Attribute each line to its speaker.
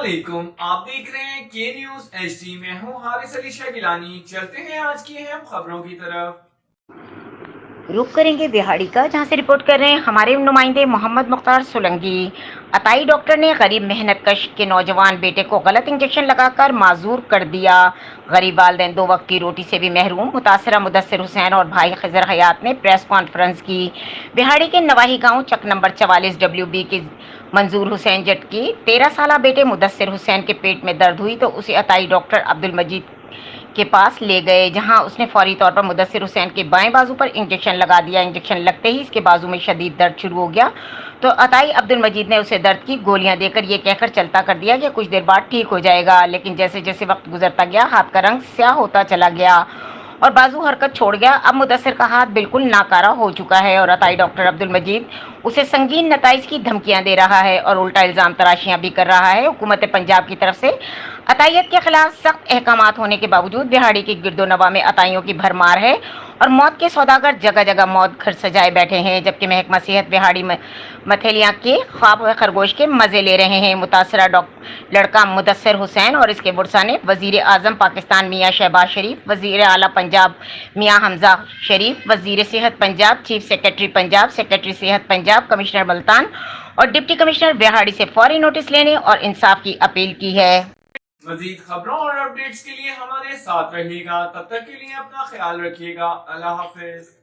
Speaker 1: अस्सलामुअलैकुम, आप देख रहे हैं के न्यूज HD। मैं हूं हारिस अली शाह गिलानी। चलते हैं आज की अहम खबरों की तरफ।
Speaker 2: रुख करेंगे बिहाड़ी का, जहां से रिपोर्ट कर रहे हैं हमारे नुमाइंदे मोहम्मद मुख्तार सोलंकी। अताई डॉक्टर ने गरीब मेहनतकश के नौजवान बेटे को गलत इंजेक्शन लगाकर माजूर कर दिया। गरीब वालदैन 2 वक्त की रोटी से भी महरूम। मुतासरा मुदस्सिर हुसैन और भाई खिजर हयात ने प्रेस कॉन्फ्रेंस की। बिहाड़ी के नवाही गांव चक नंबर 44 WB के मंजूर हुसैन जट की 13 साल बेटे मुदस्सिर हुसैन के पेट में दर्द हुई तो उसे अताई डॉक्टर अब्दुल मजीद के पास ले गए, जहां उसने फौरी तौर पर मुदस्सिर हुसैन के बाएं बाजू पर इंजेक्शन लगा दिया। इंजेक्शन लगते ही इसके बाजू में शदीद दर्द शुरू हो गया तो अताई अब्दुल मजीद ने उसे दर्द की गोलियां देकर ये कहकर चलता कर दिया कि कुछ देर बाद ठीक हो जाएगा। लेकिन जैसे जैसे वक्त गुजरता गया हाथ का रंग स्याह होता चला गया और बाजू हरकत छोड़ गया। अब मुदस्सिर का हाथ बिल्कुल नाकारा हो चुका है और अताई डॉक्टर अब्दुल मजीद उसे संगीन नताइज की धमकियां दे रहा है और उल्टा इल्जाम तराशियां भी कर रहा है। हुकूमत पंजाब की तरफ से अतायत के खिलाफ सख्त अहकामात होने के बावजूद बिहाड़ी की गिरदोनवा में अताइयों की भरमार है और मौत के सौदागर जगह जगह मौत घर सजाए बैठे हैं, जबकि महकमा सेहत बिहाड़ी मथेलियां के ख्वाब व खरगोश के मजे ले रहे हैं। मुतासरा लड़का मुदस्सिर हुसैन और इसके बुरसा ने वजीर आजम पाकिस्तान मियाँ शहबाज शरीफ, वजीर आला पंजाब मियाँ हमजा शरीफ, वजीर सेहत Punjab, chief secretary Punjab, secretary सेहत पंजाब, कमिश्नर मुल्तान और डिप्टी कमिश्नर बिहाड़ी से फौरी नोटिस लेने और इंसाफ की अपील की है।
Speaker 1: मजीद खबरों और अपडेट्स के लिए हमारे साथ रहिएगा। तब तक के लिए अपना ख्याल रखिएगा। अल्लाह हाफिज।